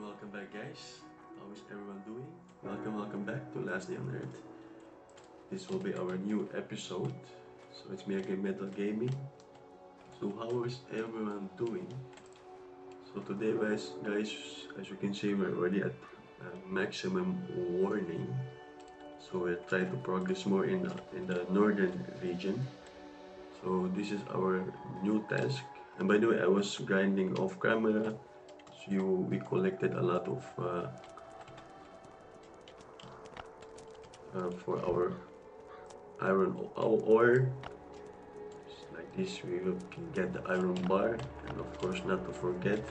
welcome back guys. How is everyone doing? Welcome back to Last Day on Earth. This will be our new episode. So it's me again, Metal Gaming. So how is everyone doing? So today guys, as you can see, we're already at maximum warning. So we're trying to progress more in the northern region. So this is our new task. And by the way, I was grinding off camera. So we collected a lot of for our iron ore. Just like this, we can get the iron bar, and of course, not to forget,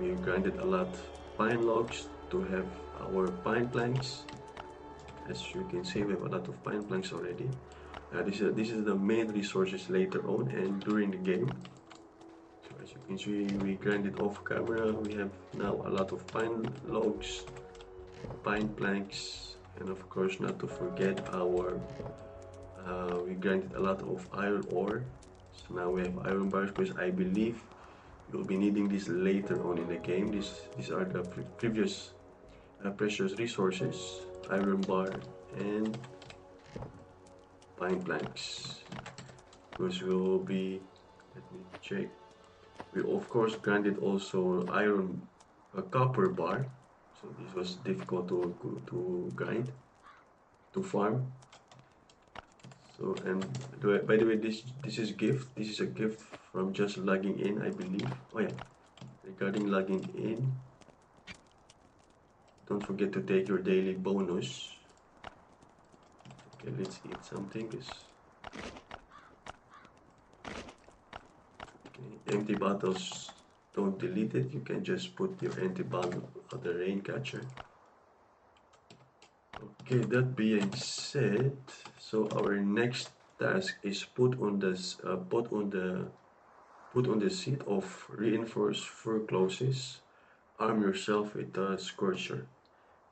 we grinded a lot pine logs to have our pine planks. As you can see, we have a lot of pine planks already. This is the main resources later on and during the game. So as you can see, we grinded off camera. We have now a lot of pine logs, pine planks, and of course not to forget we grinded a lot of iron ore. So now we have iron bars because I believe you'll be needing this later on in the game. These are the previous precious resources: iron bar and pine planks. Because we'll be, let me check. We of course grinded also a copper bar. So this was difficult to grind, to farm. So and by the way, this is gift. This is a gift from just logging in, I believe. Oh yeah, regarding logging in, don't forget to take your daily bonus. Okay, let's eat something. Okay, empty bottles. Don't delete it. You can just put your empty bottle of the rain catcher. Okay, that being said, so our next task is put on the seat of reinforced fur clothes. Arm yourself with a scorcher.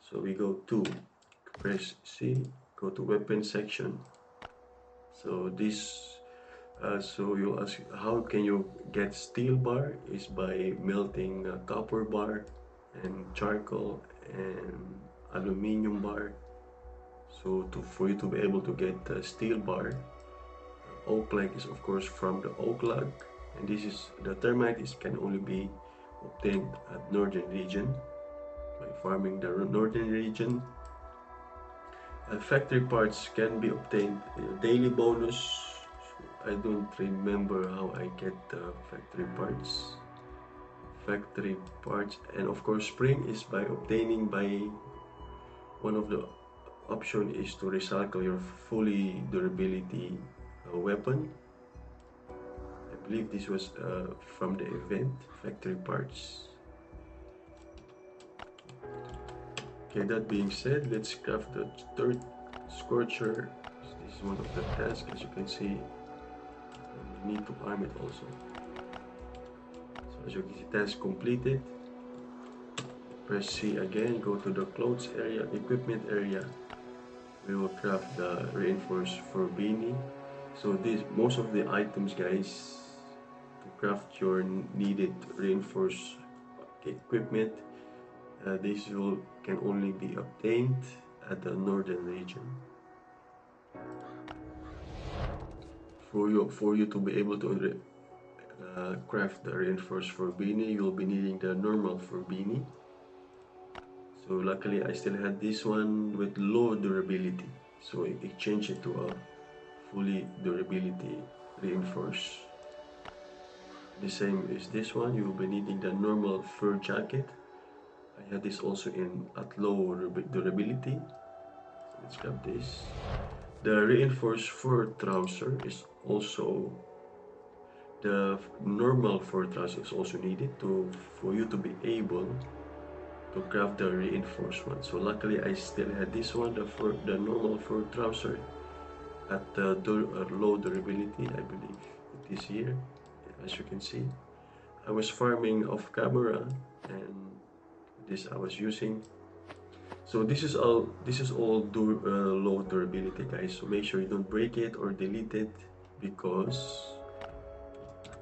So we go to press C, go to weapon section. So so you'll ask how can you get steel bar? Is by melting a copper bar and charcoal and aluminium bar. So for you to be able to get the steel bar, oak plank is of course from the oak log, and the termite can only be obtained at northern region by farming the northern region. Factory parts can be obtained daily bonus. I don't remember how I get the factory parts. And of course spring is by obtaining by one of the option is to recycle your fully durability weapon. I believe this was from the event factory parts. Okay, that being said, let's craft the third scorcher. This is one of the tasks, as you can see. We need to arm it also. So as you can see, task completed. Press C again, go to the clothes area, equipment area. We will craft the reinforced fur beanie. So most of the items, guys, to craft your needed reinforced equipment, can only be obtained at the northern region. For you to be able to craft the reinforced fur beanie, you'll be needing the normal fur beanie. So luckily I still had this one with low durability, so I changed it to a fully durability reinforced. The same is this one. You will be needing the normal fur jacket. I had this also at low durability. So let's grab this. The reinforced fur trouser is also, the normal fur trouser is also needed for you to be able to craft the reinforced one. So luckily I still had this one, the normal fur trouser at low durability. I believe it is here, as you can see. I was farming off camera and this I was using. So this is all low durability, guys. So make sure you don't break it or delete it, because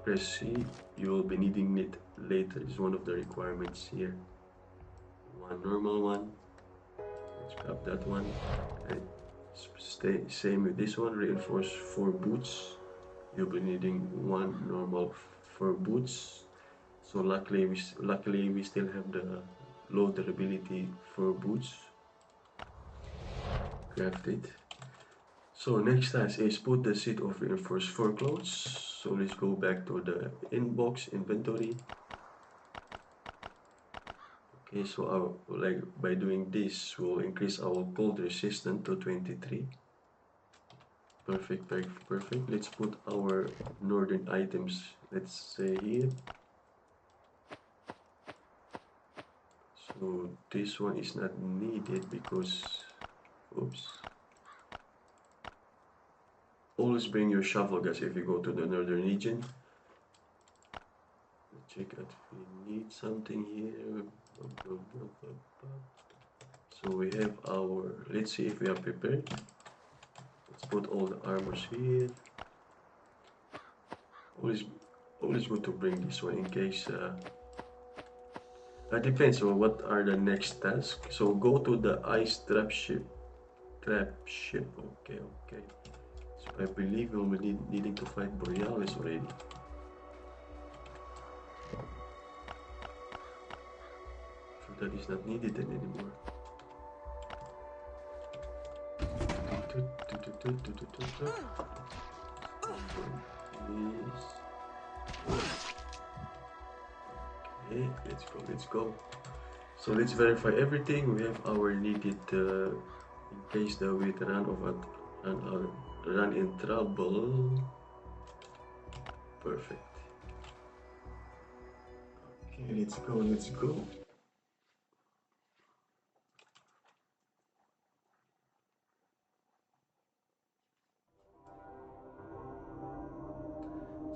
press C. You will be needing it later. It's one of the requirements here. One normal one. Let's grab that one. And stay same with this one. Reinforce 4 boots. You'll be needing one normal 4 boots. So luckily we still have the low durability 4 boots. Craft it. So next task is put the set of reinforced 4 clothes. So let's go back to the inbox inventory. Okay, so by doing this, we'll increase our cold resistance to 23. Perfect, perfect, perfect. Let's put our northern items, let's say here. So this one is not needed because, oops. Always bring your shovel, guys, if you go to the northern region. Check out if we need something here. So we have our, let's see if we are prepared. Let's put all the armors here. Always good to bring this one in case that depends on what are the next tasks. So go to the ice trap ship. Okay. So I believe we'll be needing to fight Borealis already. So that is not needed then anymore. Okay, let's go. So let's verify everything. We have our needed in case that we run in trouble. Perfect. Okay, let's go.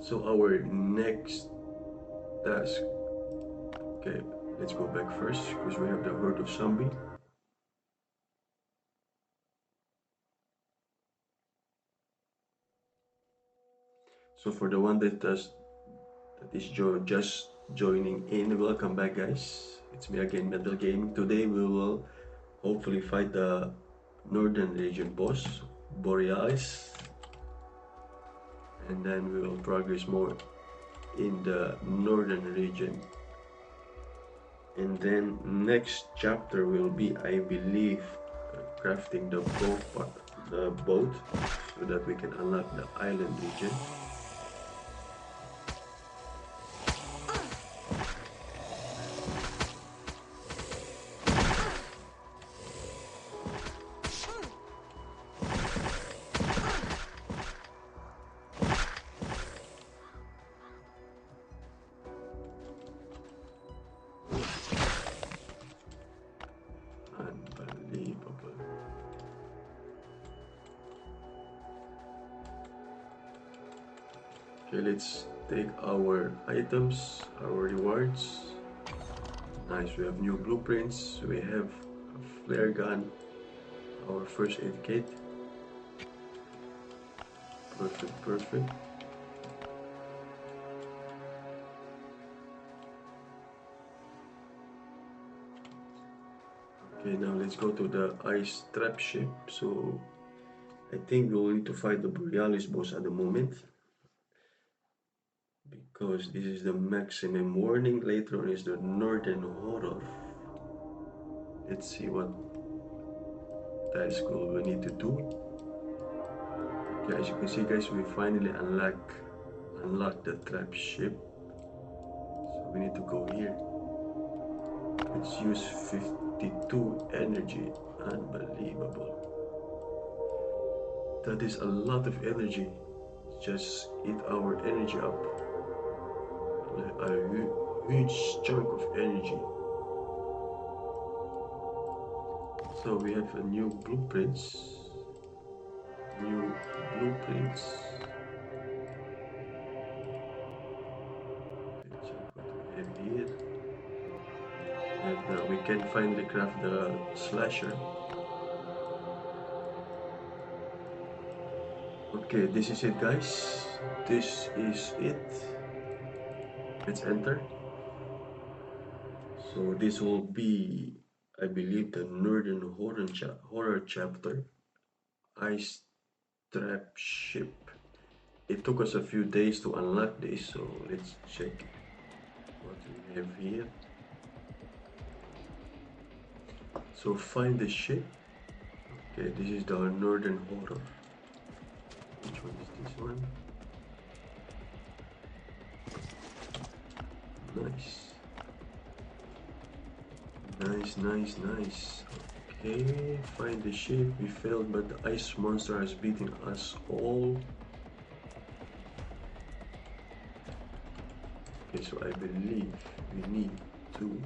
So our next task. Okay, let's go back first because we have the herd of zombie. So for the one that is just joining in, welcome back, guys. It's me again, Metal Gaming. Today we will hopefully fight the northern region boss, Borealis, and then we will progress more in the northern region. And then next chapter will be, I believe, crafting the boat so that we can unlock the island region. Unbelievable. Okay, let's take our items, our rewards. Nice, we have new blueprints, we have a flare gun, our first aid kit. Perfect. Okay, now let's go to the ice trap ship. So I think we'll need to fight the Borealis boss at the moment, because this is the maximum warning. Later on is the northern horror. Let's see what task we need to do. Okay, as you can see, guys, we finally unlock the trap ship. So we need to go here. Let's use 52 energy. Unbelievable. That is a lot of energy. Just eat our energy up. A huge chunk of energy. So we have a new blueprints. Let's check what we have here. And we can finally craft the slasher. Okay, this is it, guys. This is it. Let's enter. So this will be, I believe, the Northern Horror chapter. Ice Trap Ship. It took us a few days to unlock this, so let's check what we have here. So find the ship. Okay, this is the Northern Horror. Which one is this one? Nice. Nice. Okay, find the ship. We failed, but the ice monster has beaten us all. Okay, so I believe we need to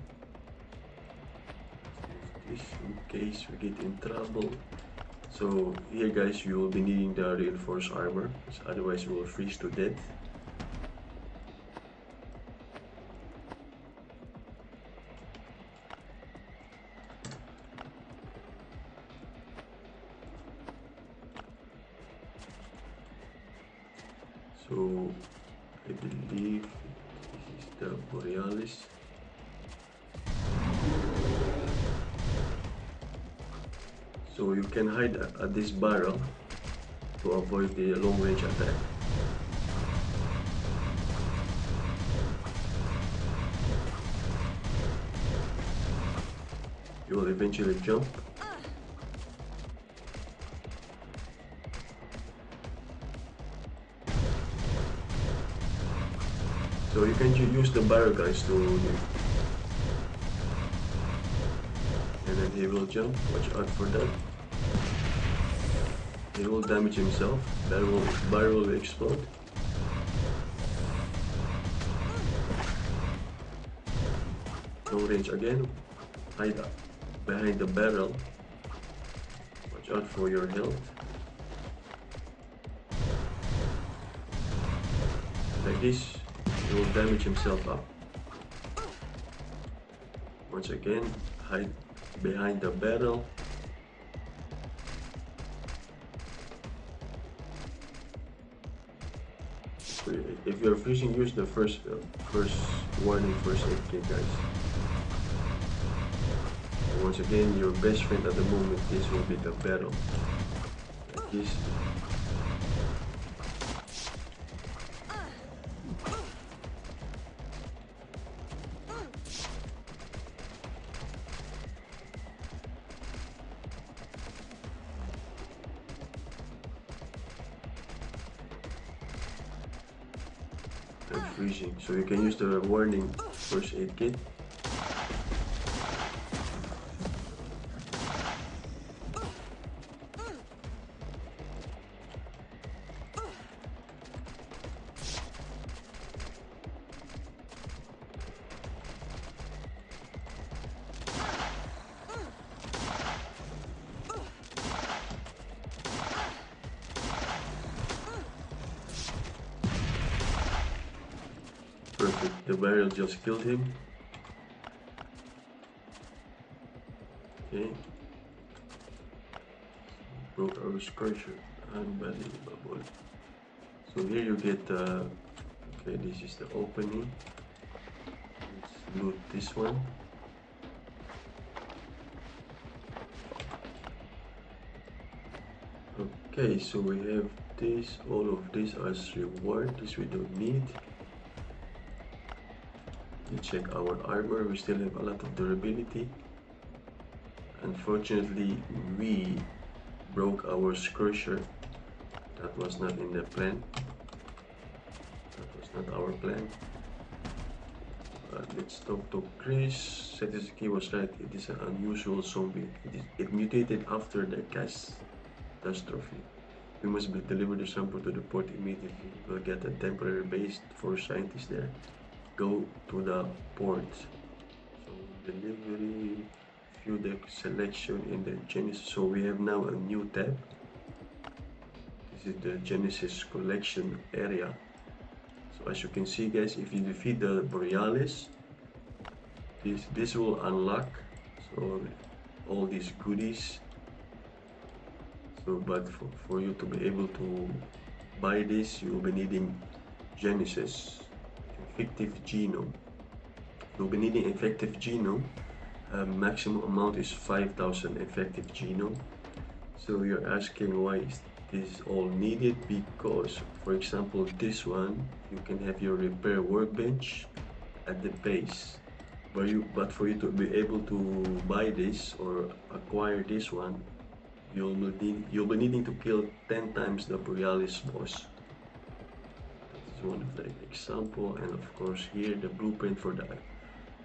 this in case we get in trouble. So here guys, you will be needing the reinforced armor, otherwise you will freeze to death. So I believe this is the Borealis. So you can hide at this barrel to avoid the long range attack. You will eventually jump. So you can use the barrel guys to, and then he will jump. Watch out for that. He will damage himself. Barrel will explode. Long range again. Hide behind the barrel. Watch out for your health. Like this, he will damage himself up. Once again, hide behind the barrel. If you're freezing, use the first warning, first aid kit, guys. Once again, your best friend at the moment, this will be the barrel. Like this. And freezing, so you can use the warning first aid kit. Perfect, the barrel just killed him. Okay. Broke our scorcher. Unbelievable. So here you get okay, this is the opening. Let's loot this one. Okay, so we have this, all of this as reward. This we don't need. We check our armor, we still have a lot of durability. Unfortunately, we broke our scorcher. That was not in the plan. That was not our plan. Let's talk to Chris. Setsuki was right, it is an unusual zombie. It mutated after the catastrophe. We must deliver the sample to the port immediately. We'll get a temporary base for scientists there. Go to the port. So delivery, view the selection in the Genesis. So we have now a new tab. This is the Genesis collection area. So as you can see guys, if you defeat the Borealis, this will unlock so all these goodies. So but for you to be able to buy this, you will be needing Genesis. effective genome. You'll be needing effective genome. Maximum amount is 5,000 effective genome. So you're asking why is this all needed? Because, for example, this one, you can have your repair workbench at the base. But for you to be able to buy this or acquire this one, you'll be needing to kill 10 times the Borealis boss. That's one of the example, and of course here the blueprint for the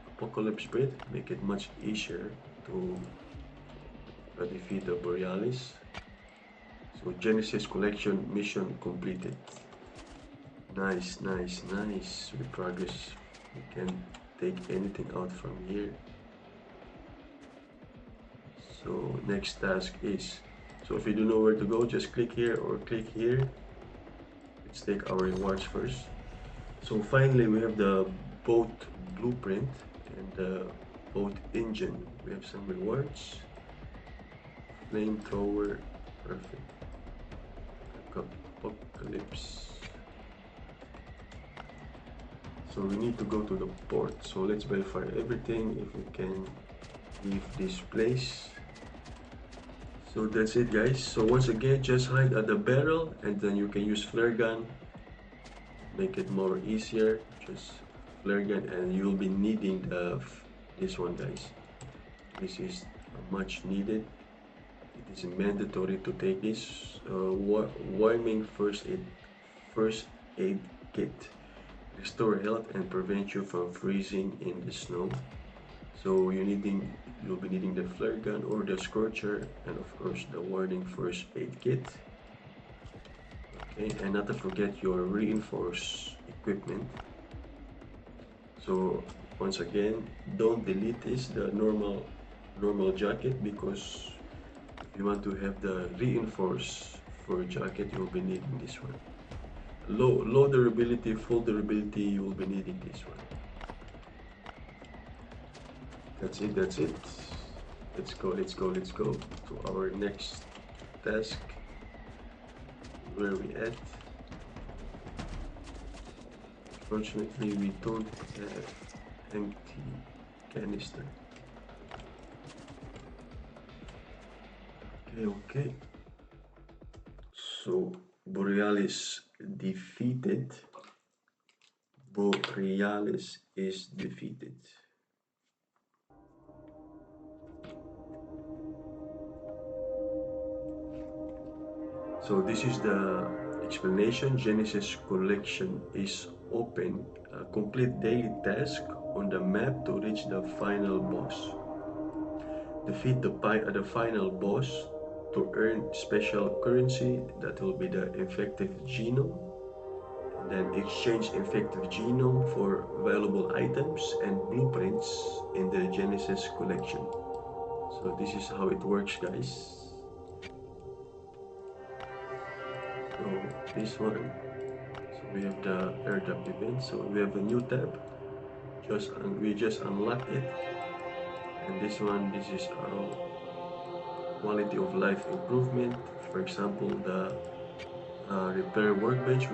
Apocalypse Brit make it much easier to defeat the Borealis. So Genesis collection mission completed. Nice, nice, nice. We progress. We can take anything out from here. So next task is, so if you don't know where to go, just click here or click here. Let's take our rewards first. So finally we have the boat blueprint and the boat engine. We have some rewards. Flamethrower, perfect. Apocalypse. So we need to go to the port. So let's verify everything if we can leave this place. So that's it, guys. So once again, just hide at the barrel and then you can use flare gun. Make it more easier. Just flare gun, and you'll be needing this one, guys. This is much needed. It is mandatory to take this warming first aid kit. Restore health and prevent you from freezing in the snow. So you'll be needing the flare gun or the scorcher, and of course the warning first aid kit. Okay, and not to forget your reinforced equipment. So once again, don't delete the normal jacket, because if you want to have the reinforced for jacket, you'll be needing this one. Low durability, full durability, you will be needing this one. That's it. Let's go to our next task. Where we at? Fortunately, we don't have empty canister. Okay. So Borealis defeated. Borealis is defeated. So this is the explanation. Genesis collection is open. Complete daily task on the map to reach the final boss. Defeat the final boss to earn special currency, that will be the effective genome. And then exchange effective genome for valuable items and blueprints in the Genesis collection. So this is how it works, guys. So this one, so we have the airdrop event. So we have a new tab. We just unlocked it. And this one, this is our quality of life improvement. For example, the repair workbench.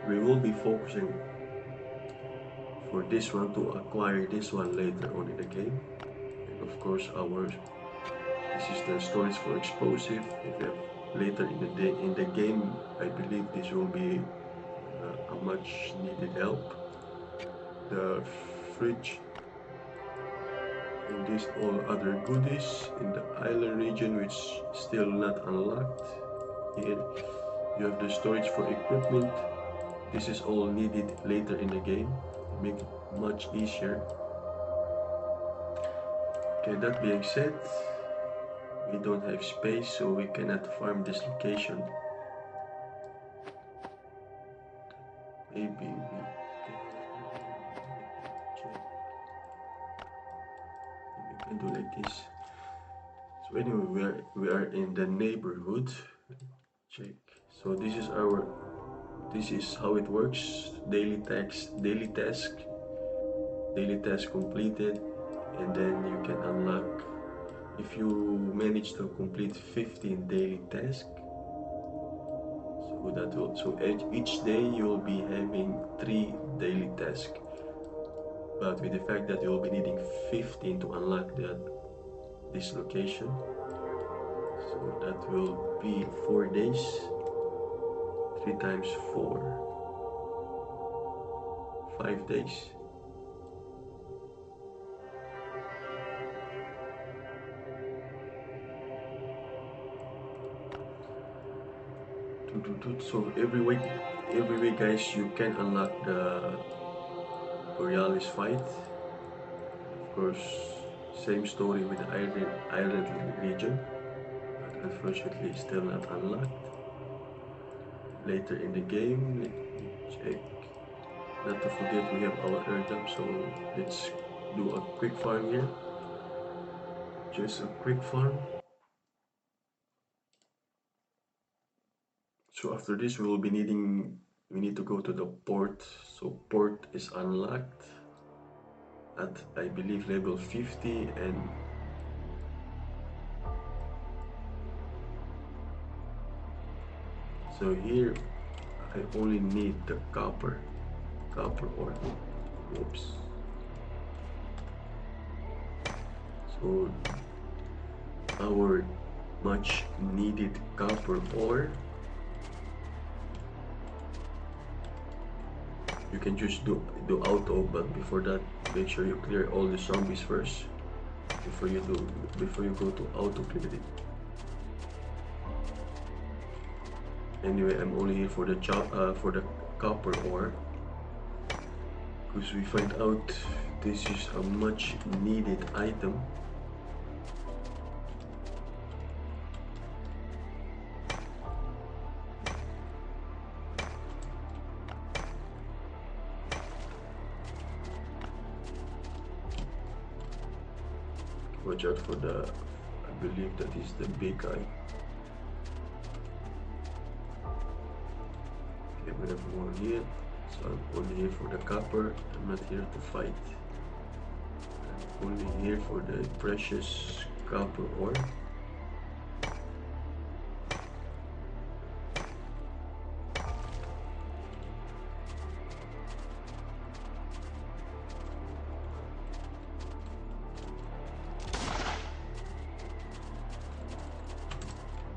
We will be focusing for this one to acquire this one later on in the game. And of course, this is the storage for explosive. If you have later in the game, I believe this will be a much needed help. The fridge, and this all other goodies in the island region, which still not unlocked. Here you have the storage for equipment. This is all needed later in the game, make it much easier. Okay, that being said, we don't have space, so we cannot farm this location. Maybe we can do like this. So anyway, we are in the neighborhood. Check. So this is how it works. Daily task completed, and then you can unlock. If you manage to complete 15 daily tasks, so each day you will be having 3 daily tasks. but with the fact that you'll be needing 15 to unlock this location, so that will be 4 days. 3 times 4, 5 days. So every week guys, you can unlock the Borealis fight. Of course, same story with the island region, but unfortunately still not unlocked. Later in the game, let me check. Not to forget, we have our air jump, so let's do a quick farm here. Just a quick farm. So after this, we need to go to the port. So port is unlocked at, I believe, level 50, and so here I only need the copper ore. Oops. So our much needed copper ore, you can just do auto, but before that, make sure you clear all the zombies first before you go to auto clear it. Anyway, I'm only here for the copper ore, because we find out this is a much needed item. Watch out for I believe that is the big guy. Okay, we have more here. So I'm only here for the copper. I'm not here to fight. I'm only here for the precious copper ore.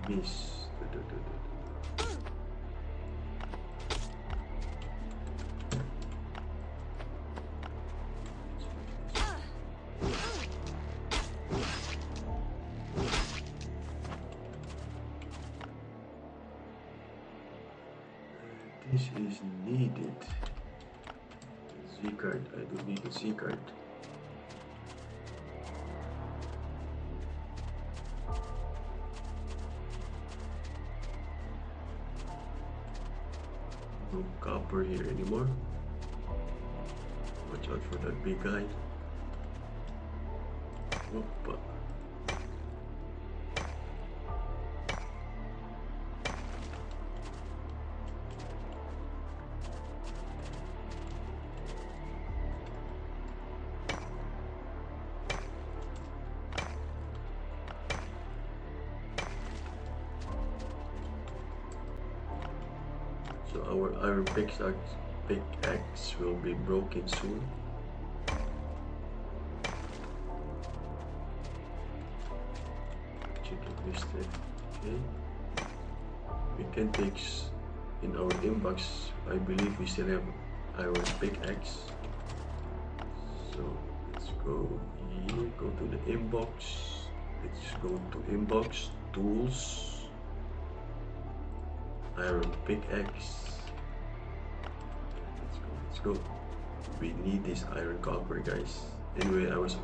Miss. This is needed. Z card. I do need a Z card. No copper here anymore. Watch out for that big guy. Opa. So our iron pickaxe will be broken soon. Chicken listed. Okay. We can take in our inbox. I believe we still have iron pickaxe. So let's go here. Go to the inbox. Let's go to inbox tools. Iron pickaxe. Let's go. We need this iron copper, guys. Anyway, I was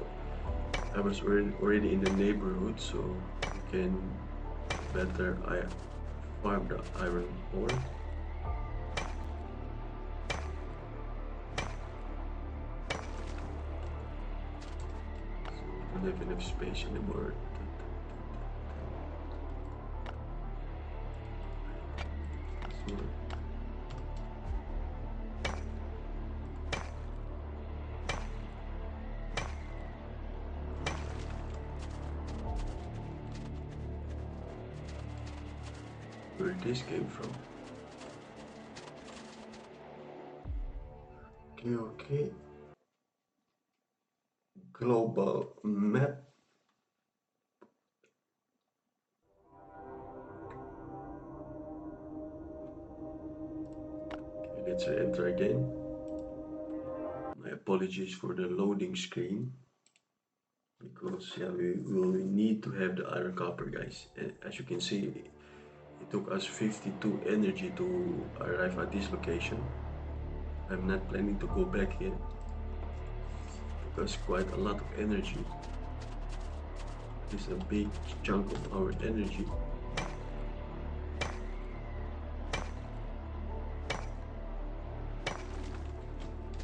already in the neighborhood, so we can better farm the iron ore. So we don't have enough space anymore. Where this came from. Okay. global map. Okay, let's enter again. My apologies for the loading screen, because yeah, we will need to have the iron copper, guys. And as you can see, it took us 52 energy to arrive at this location. I'm not planning to go back here because quite a lot of energy. It's a big chunk of our energy.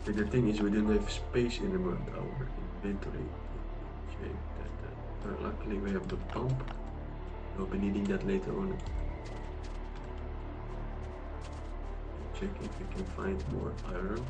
But the thing is, we don't have space anymore in our inventory. Check that. Luckily, we have the pump. We'll be needing that later on. Check if we can find more iron.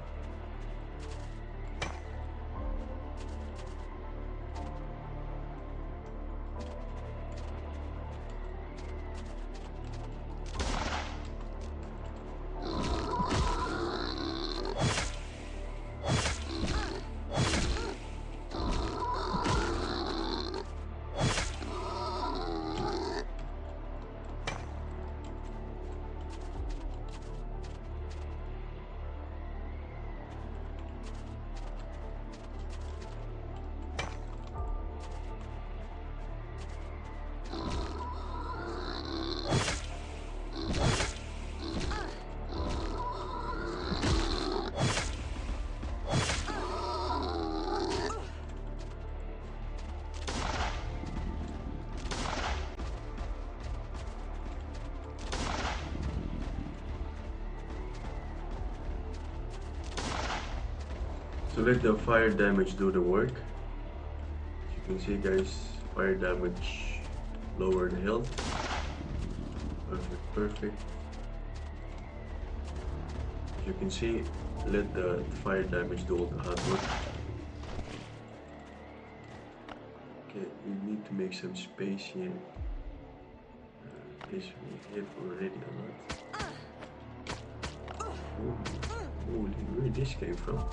So let the fire damage do the work. As you can see, guys, fire damage lowered health. Perfect. As you can see, let the fire damage do all the hard work. Okay, we need to make some space here. This we have already a lot. Holy, where this came from?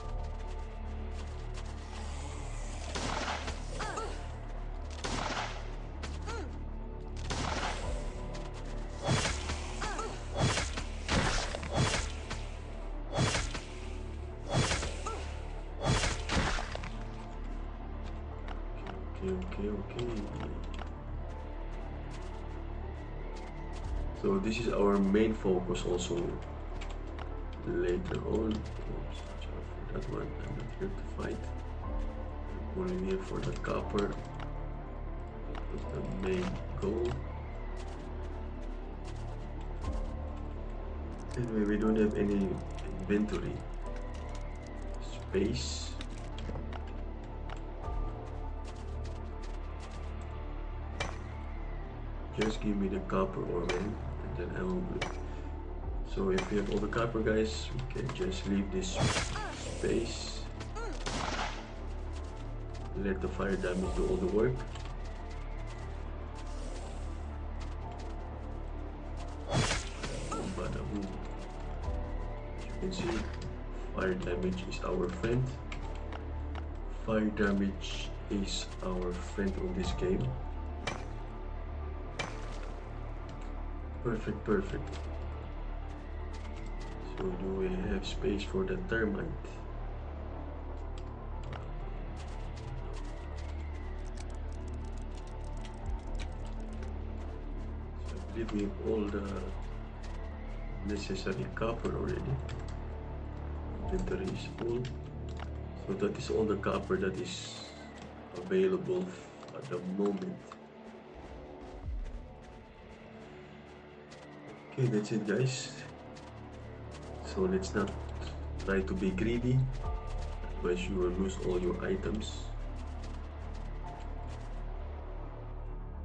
Okay. So this is our main focus also later on. Oops, watch out for that one. I'm not here to fight. I'm only here for the copper. That's the main goal. Anyway, we don't have any inventory space. Just give me the copper ore, man, and then I will do it. So if we have all the copper, guys, we can just leave this space. Let the fire damage do all the work. Bada boom. As you can see, fire damage is our friend. Fire damage is our friend on this game. Perfect. So do we have space for the thermite? So I believe we have all the necessary copper already. Inventory is full. So that is all the copper that is available at the moment. Okay, that's it, guys. So let's not try to be greedy, otherwise you will lose all your items.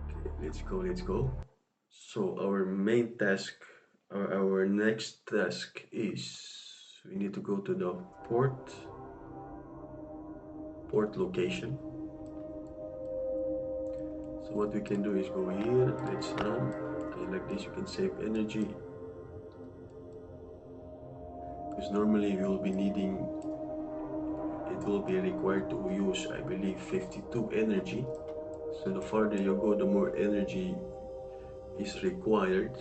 Okay, let's go. So our main task, our next task is we need to go to the port location. So what we can do is go here, let's run. Okay, like this you can save energy, because normally you will be needing it will be required to use, I believe, 52 energy. So the farther you go, the more energy is required.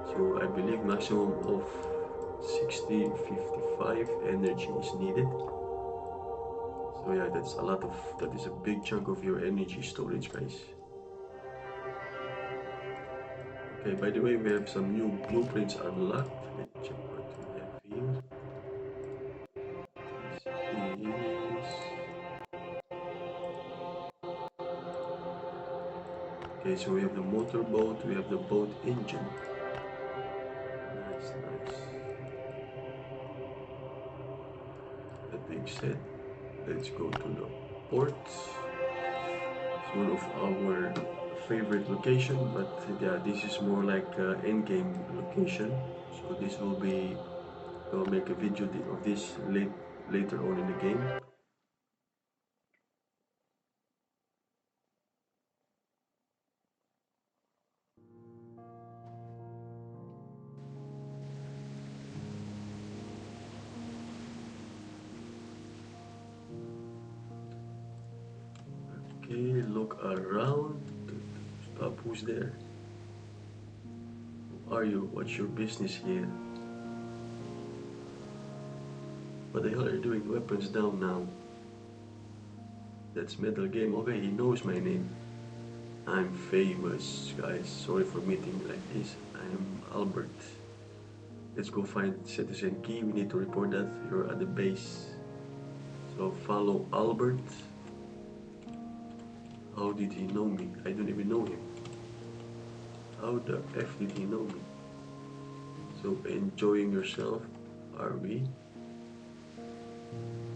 So I believe maximum of 55 energy is needed. So yeah, that is a big chunk of your energy storage, guys. Okay, by the way, we have some new blueprints unlocked. Let's check what we have here. This okay, so we have the motorboat, we have the boat engine. Nice, nice. That being said, let's go to the port. It's one of our favorite location, but yeah, this is more like end-game location. So this will be, I'll make a video of this later on in the game. Okay, look around. Stop, who's there? Who are you? What's your business here? What the hell are you doing? Weapons down now. That's Metal Game. Okay, he knows my name. I'm famous, guys. Sorry for meeting like this. I'm Albert. Let's go find citizen key. We need to report that you're at the base. So follow Albert. How did he know me? I don't even know him. How the F did he know me? So enjoying yourself, are we?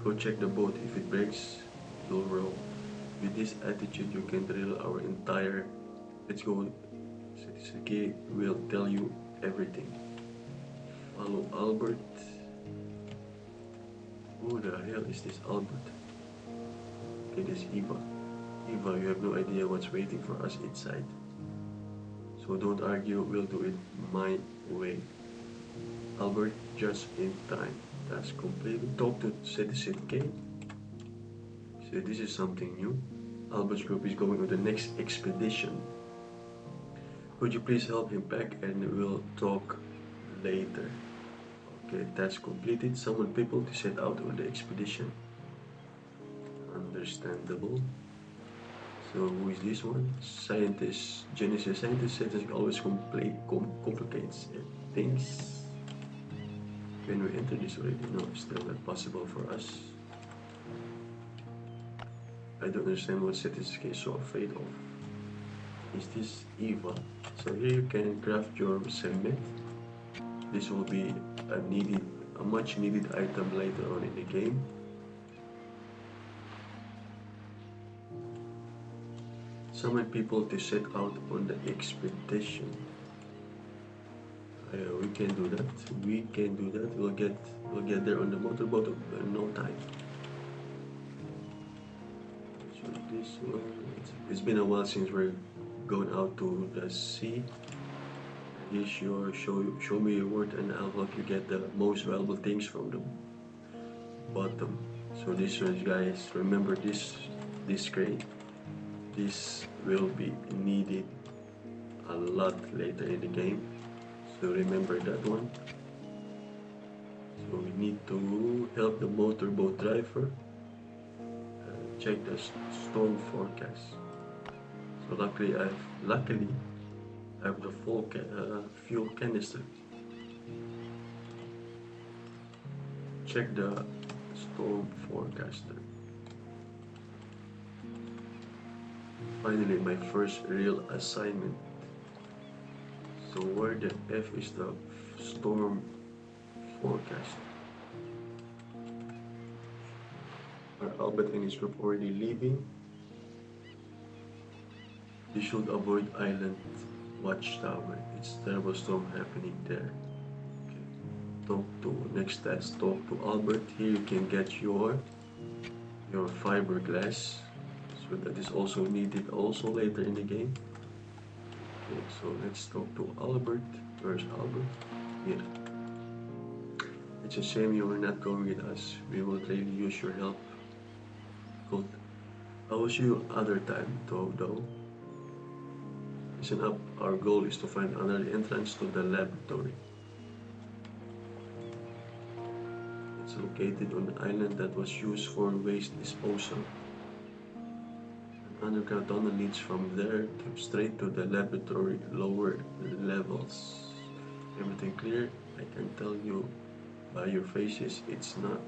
Go check the boat. If it breaks, you'll row. With this attitude, you can drill our entire... Let's go. Citizen K will tell you everything. Follow Albert. Who the hell is this Albert? Okay, this is Eva. Eva, you have no idea what's waiting for us inside. So don't argue, we'll do it my way. Albert, just in time. That's complete. Talk to Citizen K. So this is something new. Albert's group is going on the next expedition. Could you please help him pack and we'll talk later. Okay, task completed. Summon people to set out on the expedition. Understandable. So who is this one? Scientist. Genesis scientist says it always complicates things. Can we enter this already? No, it's still not possible for us. I don't understand what Citizen is so afraid of. Is this Eva? So here you can craft your cement. This will be a much needed item later on in the game. Summon people to set out on the expedition. We can do that. We can do that. We'll get there on the motorboat in no time. So this one, it's been a while since we're going out to the sea. Here's your show me your word and I'll help you get the most valuable things from the bottom. So this one, guys, remember this crate. This will be needed a lot later in the game. So remember that one. So we need to help the motorboat driver check the storm forecast. So luckily I have the full fuel canister. Check the storm forecaster. Finally, my first real assignment. So where the F is the storm forecast? Are Albert and his group already leaving? You should avoid island watchtower. It's terrible storm happening there. Okay. Talk to next task. Talk to Albert. Here you can get your fiberglass. So that is also needed also later in the game. Okay, so let's talk to Albert. Where's Albert? Here. It's a shame you were not going with us. We would really use your help. Cool. I will see you other time, though. Listen up. Our goal is to find another entrance to the laboratory. It's located on an island that was used for waste disposal. An underground tunnel leads from there straight to the laboratory lower levels. Everything clear? I can tell you by your faces it's not.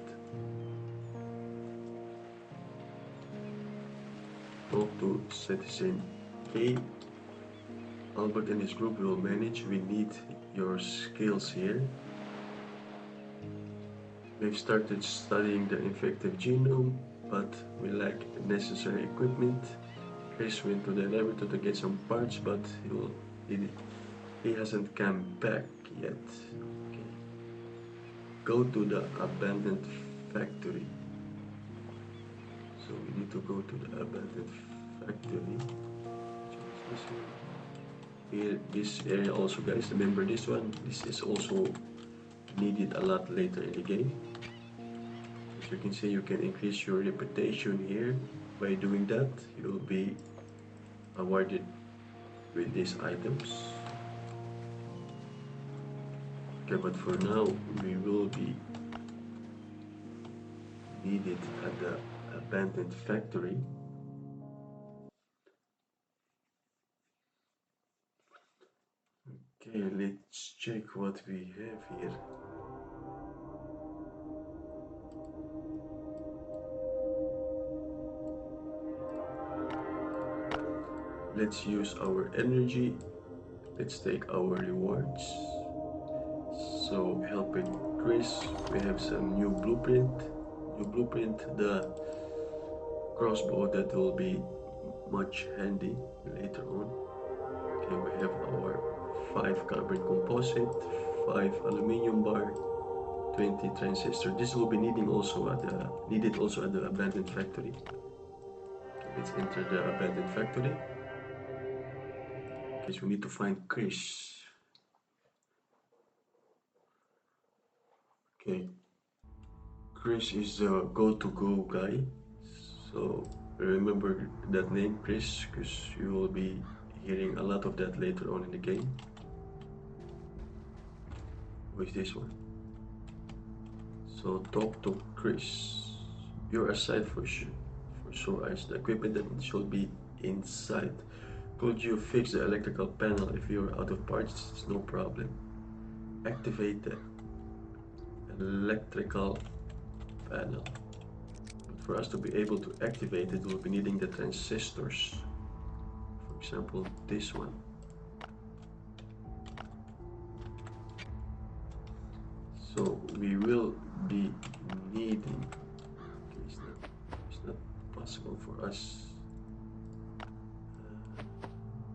Talk to Citizen K. Albert and his group will manage. We need your skills here. We've started studying the infected genome, but we lack necessary equipment. Chris went to the laboratory to get some parts, but he hasn't come back yet. Okay. Go to the abandoned factory. So we need to go to the abandoned factory. Change this one. Here, this area also, guys, remember this one. This is also needed a lot later in the game. As you can see, you can increase your reputation here. By doing that, you'll be awarded with these items. Okay, but for now, we will be needed at the abandoned factory. Okay, let's check what we have here. Let's use our energy. Let's take our rewards. So helping Chris, we have some new blueprint. The crossbow that will be much handy later on. Okay, we have our 5 carbon composite, 5 aluminium bar, 20 transistor. This will be needed also at the abandoned factory. Okay, let's enter the abandoned factory. Okay, so we need to find Chris. Okay, Chris is the go-to-go guy, so remember that name, Chris, because you will be hearing a lot of that later on in the game. Who is this one? So talk to Chris. You're aside for sure as the equipment that should be inside. Could you fix the electrical panel? If you're out of parts, it's no problem. Activate the electrical panel. But for us to be able to activate it, we'll be needing the transistors. For example, this one. So we will be needing. Okay, it's not possible for us.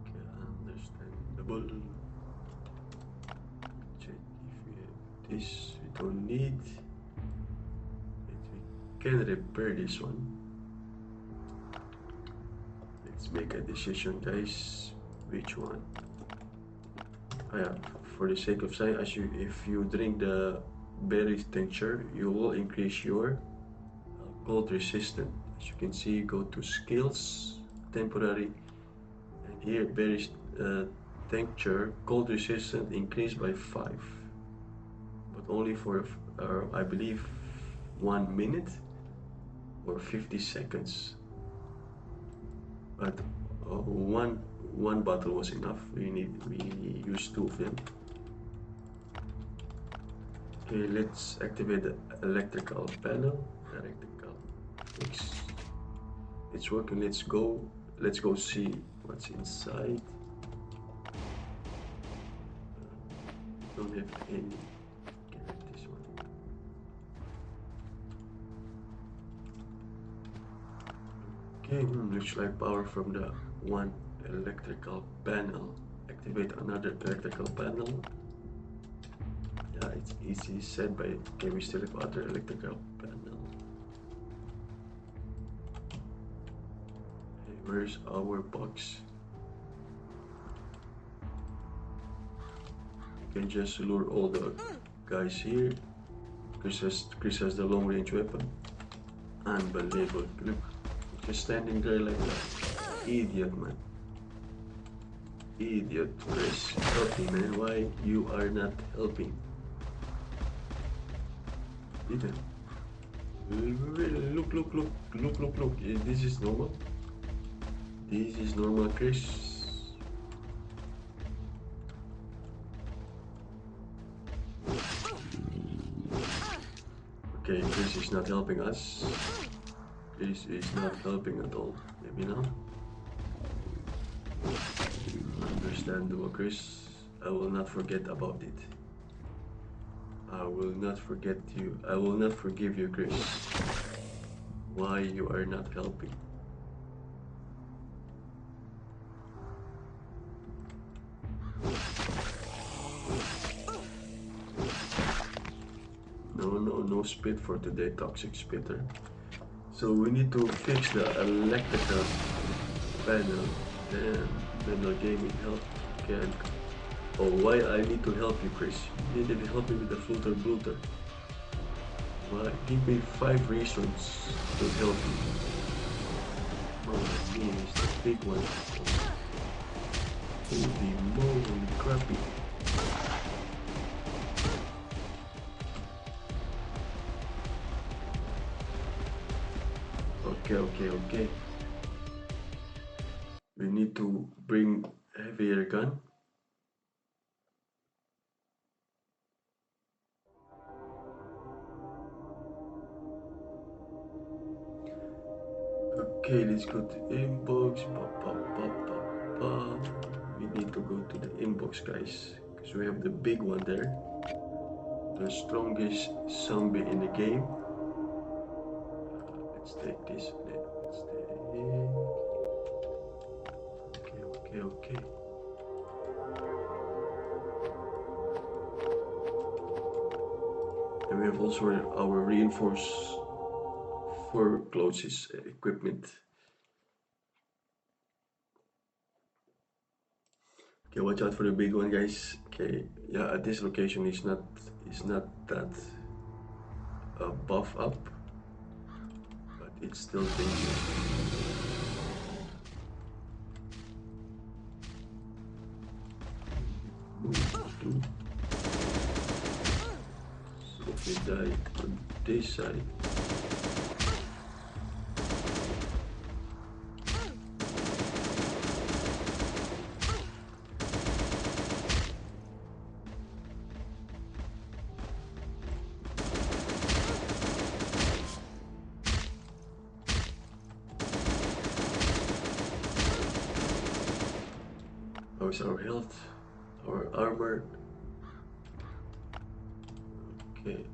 Okay, understandable. Check if we have this. We don't need. Can repair this one. Let's make a decision, guys. Which one? Yeah, for the sake of science, if you drink the berry tincture, you will increase your cold resistance. As you can see, go to skills, temporary, and here berry tincture, cold resistance increased by 5, but only for I believe 1 minute or 50 seconds. But one bottle was enough. We used 2 of them. Okay, let's activate the electrical panel. Fix. It's working. Let's go see what's inside. Don't have any. This one. Okay, looks like power from the one electrical panel. Activate another electrical panel. Yeah, it's easy said, but okay, we still have other electrical panel. Hey, where's our box? You can just lure all the guys here. Chris has the long range weapon. Unbelievable. Look, just standing there like that. Idiot, man. Idiot, Chris. Help me, man. Why you are not helping? Idiot. Look. This is normal. This is normal, Chris. Okay, Chris is not helping us. Chris is not helping at all. Maybe now. Understandable, Chris. I will not forget about it. I will not forget you. I will not forgive you, Chris. Why you are not helping? No spit for today, toxic spitter. So we need to fix the electrical panel and then gaming help can. Oh, why I need to help you, Chris? You needed to help me with the flutter bluter. Why? Give me 5 reasons to help you. Oh, me is the big one. Holy moly, crappy. Okay. We need to bring heavier gun. Okay, let's go to inbox. We need to go to the inbox, guys, because we have the big one there. The strongest zombie in the game. Let's take this. Let's take. Okay. And we have also our reinforced fur clothes equipment. Okay, watch out for the big one, guys. Okay, yeah, at this location is not that buff up, but it's still dangerous. So if we die on this side. How's our health, our armor? Okay.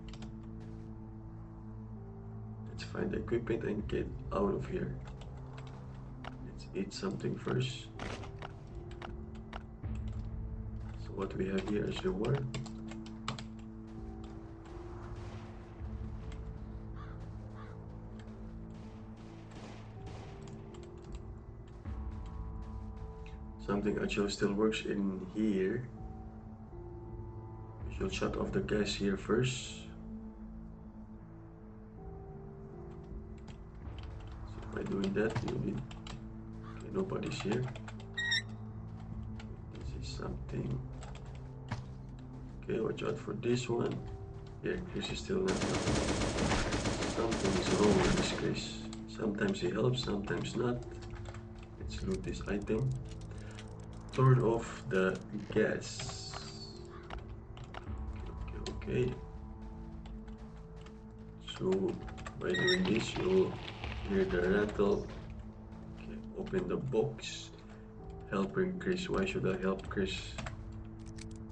Let's find the equipment and get out of here. Let's eat something first. So what we have here is reward. Something actually still works in here. We should shut off the gas here first. So by doing that, you need. Okay, nobody's here. This is something. Okay, watch out for this one. Yeah, Chris is still not helping. Something is wrong with this Chris. Sometimes he helps, sometimes not. Let's loot this item. Turn off the gas. Okay. So by doing this, you'll hear the rattle. Okay, open the box. Helping Chris. Why should I help Chris?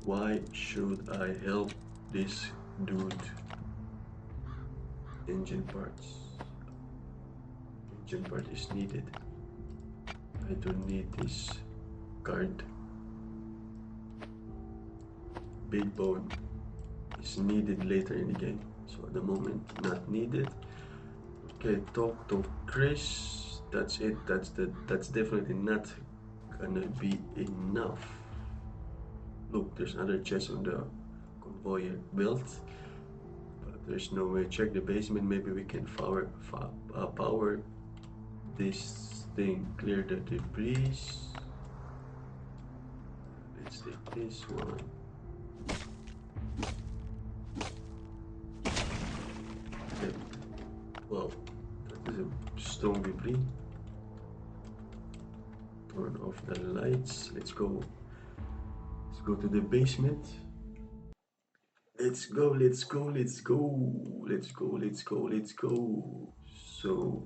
Why should I help this dude? Engine parts. Engine part is needed. I don't need this card. Big bone is needed later in the game, so at the moment not needed. Okay, talk to Chris. That's it. That's definitely not gonna be enough. Look, there's another chest on the convoy belt, but There's no way. Check the basement. Maybe we can power this thing. Clear the debris. Let's take this one. Okay. Well, that is a stone debris. Turn off the lights. Let's go. Let's go to the basement. Let's go, let's go, let's go, let's go, let's go, let's go. So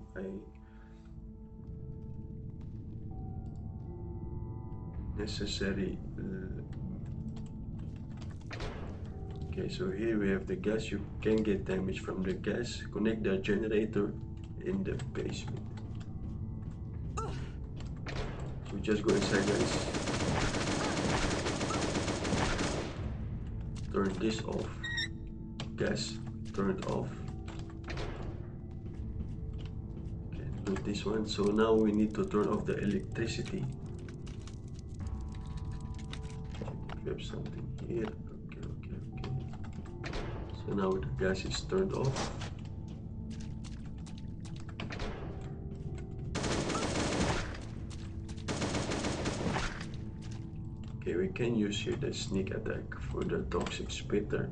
necessary. Okay, so here we have the gas. You can get damage from the gas. Connect the generator in the basement. So just go inside, guys. Turn this off. Gas turned off. Okay, do this one. So now we need to turn off the electricity. We have something here. Okay. So now the gas is turned off. Okay, we can use here the sneak attack for the toxic spitter.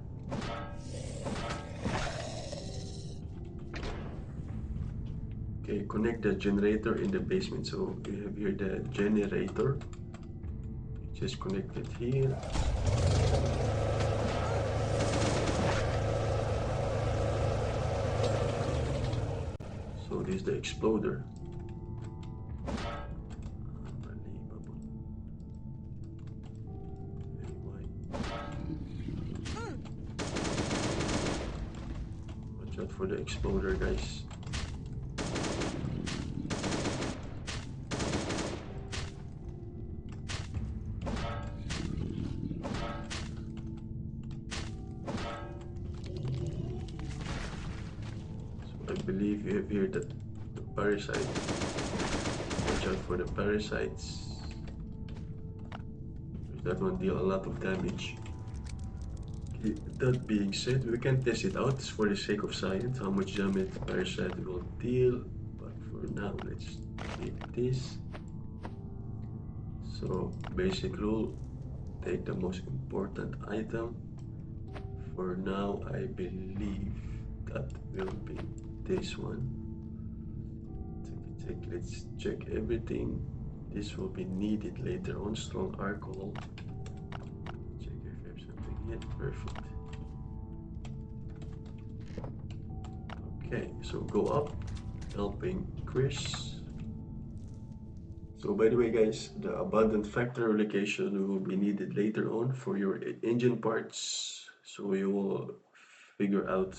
Okay, connect the generator in the basement. So we have here the generator. Just connect it here. So this is the exploder. Unbelievable. Watch out for the exploder, guys. I believe you have here the parasite. Watch out for the parasites. That one deal a lot of damage. Okay, that being said, we can test it out for the sake of science, how much damage the parasite will deal. But for now, let's take this. So, basic rule, take the most important item. For now, I believe that will be this one. Let's check everything. This will be needed later on. Strong alcohol. Check if we have something here. Perfect. Okay, so go up, helping Chris. So by the way, guys, the abundant factor location will be needed later on for your engine parts. So you will figure out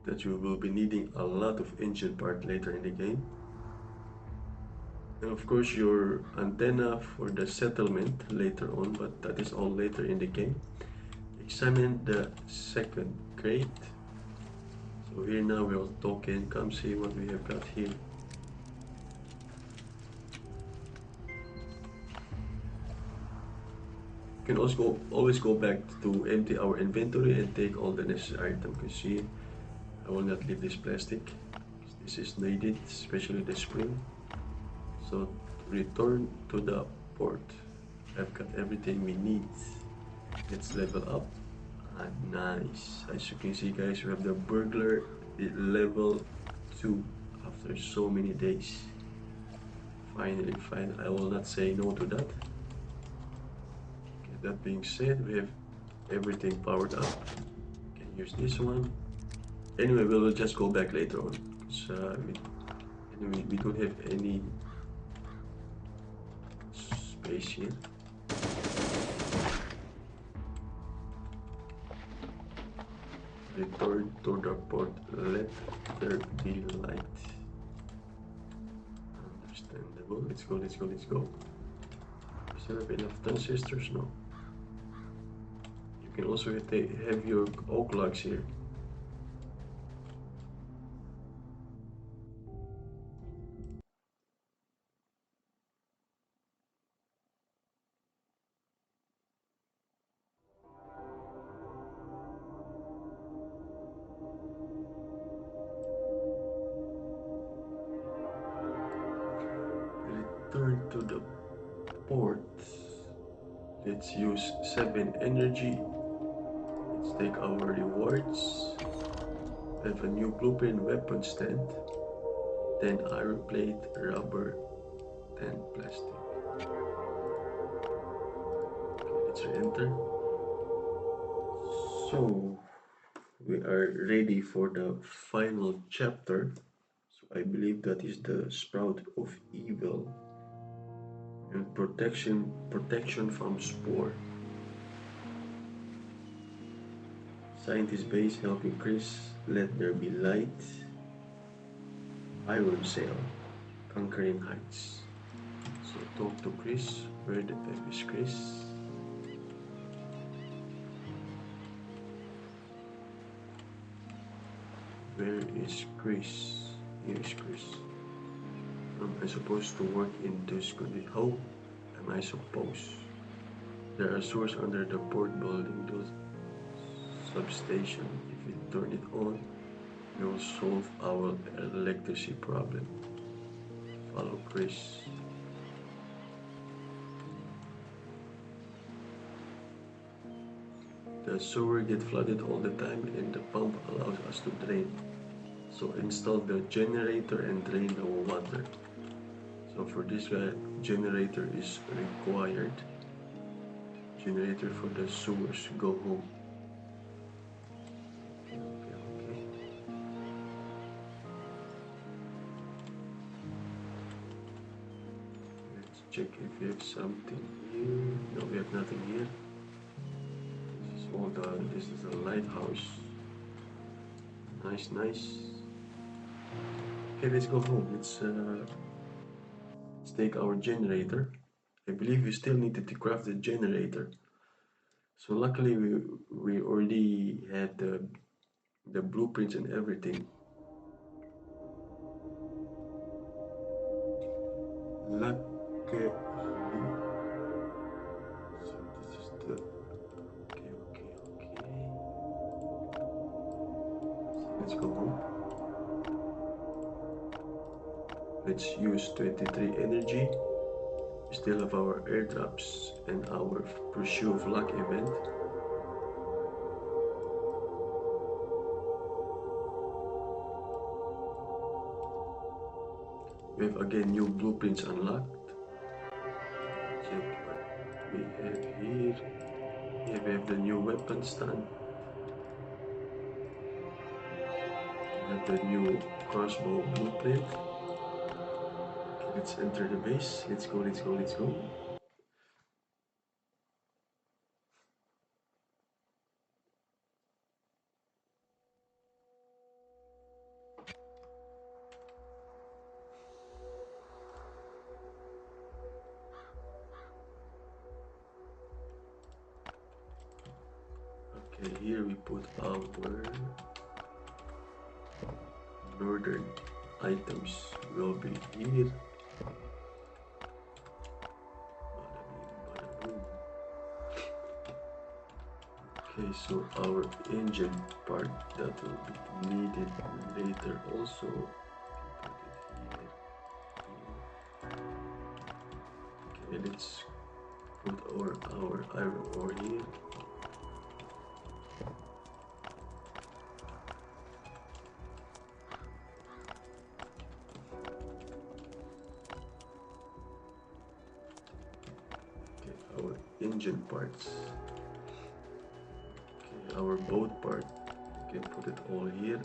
that you will be needing a lot of engine part later in the game. And of course your antenna for the settlement later on, but that is all later in the game. Examine the second crate. So here now we are talking. Come see what we have got here. You can also always go back to empty our inventory and take all the necessary items. You see, I will not leave this plastic. This is needed, especially the spring. So return to the port. I've got everything we need. Let's level up. Nice. As you can see, guys, we have the burglar level 2 after so many days. Finally, I will not say no to that. Okay, that being said, we have everything powered up. Can use this one. Anyway, we'll just go back later on because we don't have any space here. Return to the port. Let there be light. Understandable. Let's go, let's go, let's go. We still have enough transistors? No. You can also have your oak logs here. to the port. Let's use 7 energy. Let's take our rewards. We have a new blueprint weapon stand. 10 iron plate, rubber, 10 plastic. Okay, let's re-enter. So we are ready for the final chapter. So I believe that is the sprout of evil and protection from spore. Scientist base helping Chris, let there be light. Iron sail, conquering heights. So talk to Chris. Where the F is Chris? Where is Chris? Here is Chris. Am I supposed to work in this condition? How am I supposed? There are sewers under the port building, those substation. If we turn it on, we will solve our electricity problem. Follow Chris. The sewer gets flooded all the time and the pump allows us to drain. So install the generator and drain the water. So for this guy, generator is required. Generator for the sewers. Go home. Okay. Let's check if we have something here. No, we have nothing here. This is a lighthouse. Nice. Okay, let's go home. Let's take our generator. I believe we still needed to craft the generator. So luckily we already had the blueprints and everything. Luckily. So this is the okay. So let's go home. Let's use 23 energy. We still have our airdrops and our Pursue of Luck event. We have again new blueprints unlocked. Check what we have here. Here we have the new weapon stand. We have the new crossbow blueprint. Okay, let's enter the base. Let's go. Okay, here we put our northern items will be here. Okay, so our engine part that will be needed later also. Put it here. Okay, let's put our iron ore here. Our engine parts. Okay, our boat part, we can put it all here.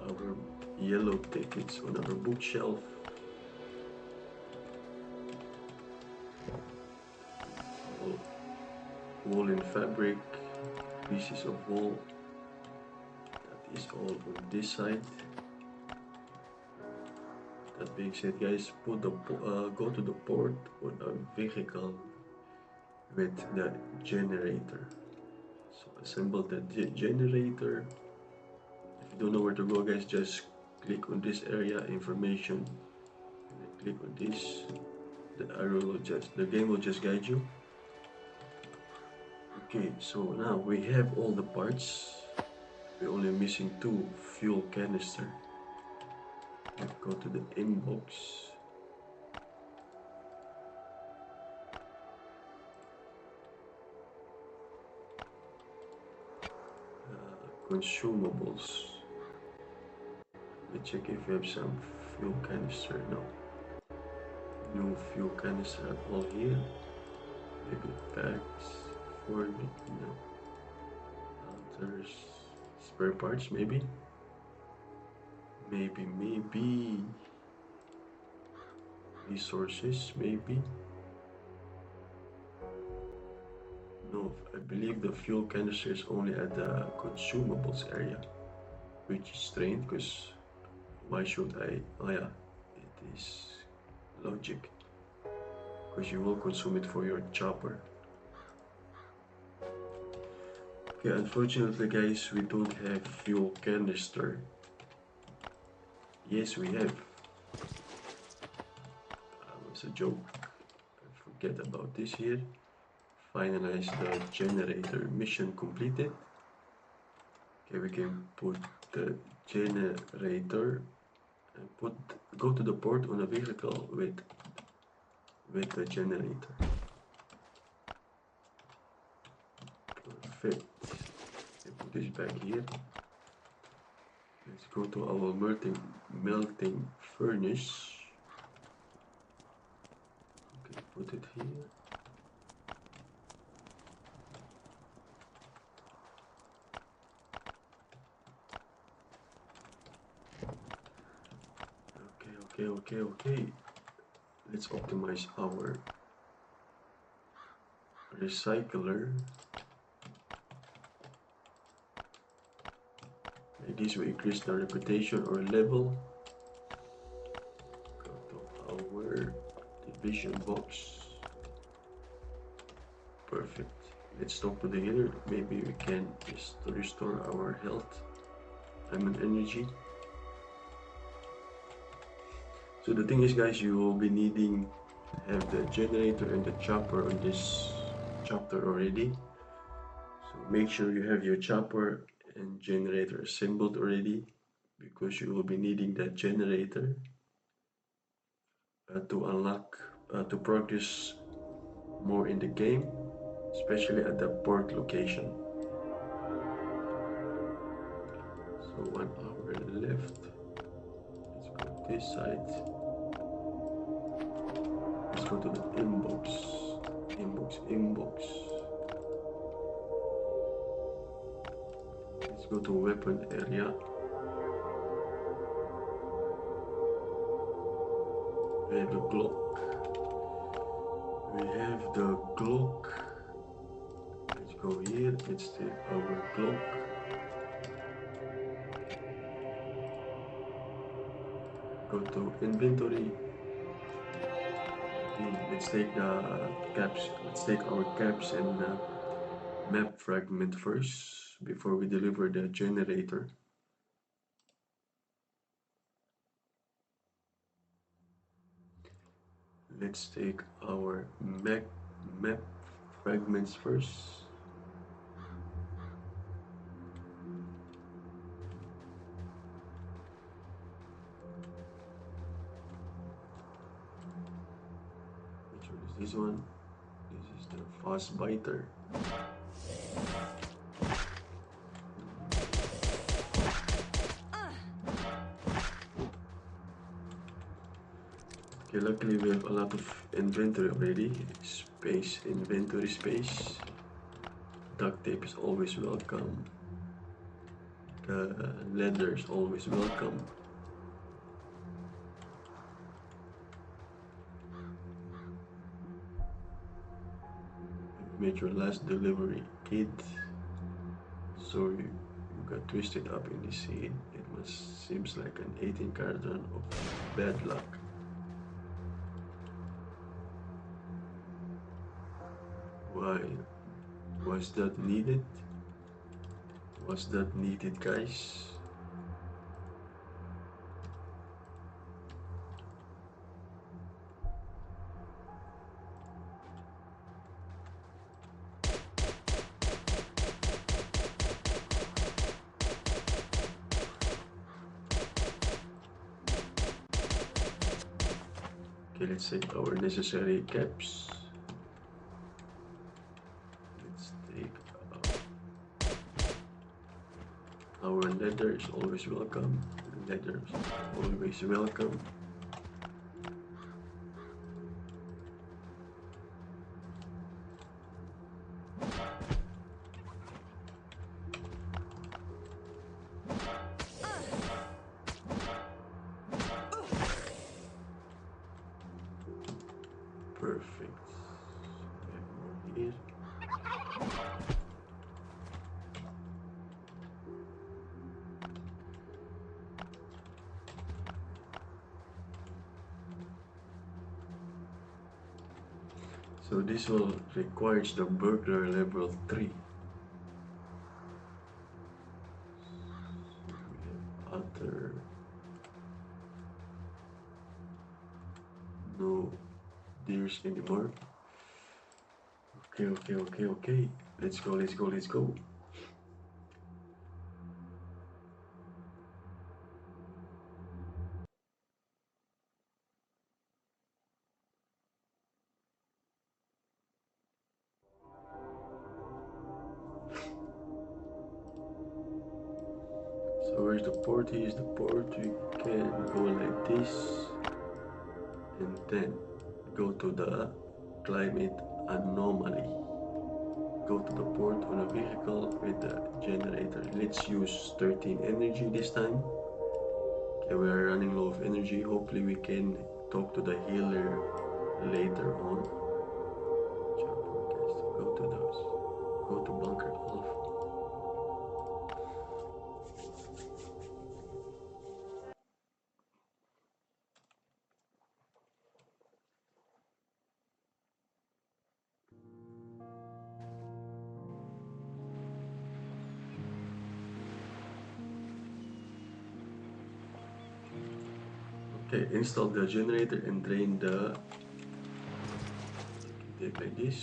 Our yellow tickets on our bookshelf. Woolen fabric, pieces of wool. That is all on this side. That being said, guys, go to the port on a vehicle with the generator. So assemble the generator. If you don't know where to go, guys, just click on this area, information, and then click on this. The game will just guide you. Okay, so now we have all the parts. We're only missing 2 fuel canister. Let's go to the inbox. Consumables. Let's check if we have some fuel canister. No. No fuel canister at all here. Maybe packs, for no. Others, spare parts maybe. Maybe. Resources maybe. No, I believe the fuel canister is only at the consumables area, which is strange because why should I? Oh yeah, it is logic because you will consume it for your chopper. Okay, unfortunately guys, we don't have fuel canister. Yes, we have. That was a joke. I forget about this here. Finalize the generator. Mission completed. Okay, we can put the generator and go to the port on a vehicle with the generator. Perfect. Okay, put this back here. Let's go to our melting furnace. Okay, put it here. Okay. Let's optimize our recycler. Like this will increase the reputation or level. Go to our division box. Perfect. Let's talk to the healer. Maybe we can just restore our health and energy. So the thing is guys, you will be needing to have the generator and the chopper on this chapter already. So make sure you have your chopper and generator assembled already, because you will be needing that generator to unlock, to progress more in the game, especially at the port location. So 1 hour left. Let's go this side. Let's go to the inbox. Let's go to weapon area. We have the Glock. Let's go here. Let's take our Glock. Go to inventory. Let's take the caps. Let's take our caps and map fragment first before we deliver the generator. Let's take our map fragments first. Which one is this one? This is the fast biter. Okay, luckily we have a lot of inventory already. Inventory space. Duct tape is always welcome. The leather is always welcome. Made your last delivery, kid. Sorry, you got twisted up in the scene. It seems like an 18-carat run of bad luck. Why was that needed? Was that needed, guys? Okay, let's take our necessary caps. Let's take our leather is always welcome. Leather is always welcome. Perfect. Here. So this will requires the burglar level 3. So we have other no deers anymore. Okay. Let's go. So where's the port? Here's the port. We can go like this and then go to the climate anomaly. Go to the port on a vehicle with the generator. Let's use 13 energy this time. Okay, we are running low of energy. Hopefully we can talk to the healer later on. Go to those. Go to bunker Alpha. Okay, install the generator and drain the take like this.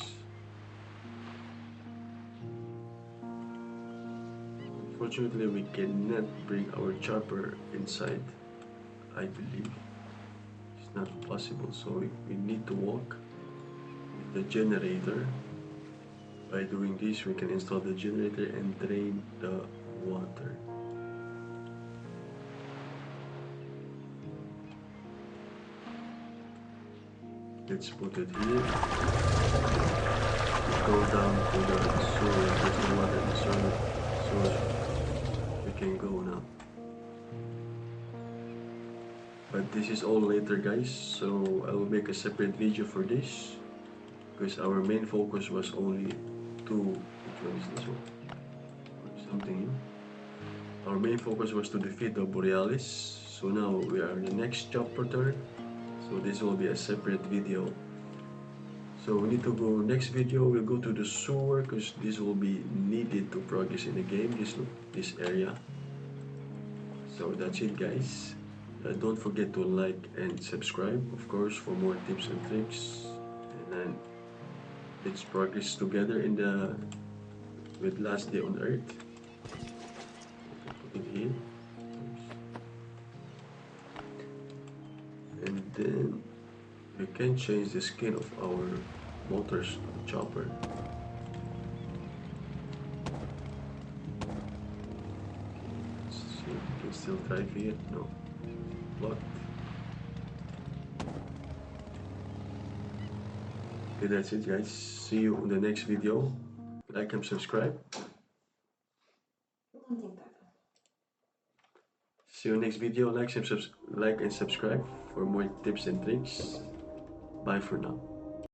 Unfortunately, we cannot bring our chopper inside. I believe it's not possible, so we need to walk with the generator. By doing this, we can install the generator and drain the water. Let's put it here. Go down to the sewer, get the water in the sewer. We can go now. But this is all later, guys, so I will make a separate video for this because our main focus was only to which one is this one? Something new. Our main focus was to defeat the Borealis. So now we are in the next chapter. So this will be a separate video. So we need to go next video. We'll go to the sewer because this will be needed to progress in the game. This area. So that's it, guys. Don't forget to like and subscribe, of course, for more tips and tricks. And then let's progress together in the with last day on Earth. Put it here. And then we can change the skin of our motors chopper. Let's see if we can still drive here. No. Blocked. Okay, that's it, guys. See you in the next video. Like and subscribe. See you next video. Like and subscribe for more tips and tricks. Bye for now.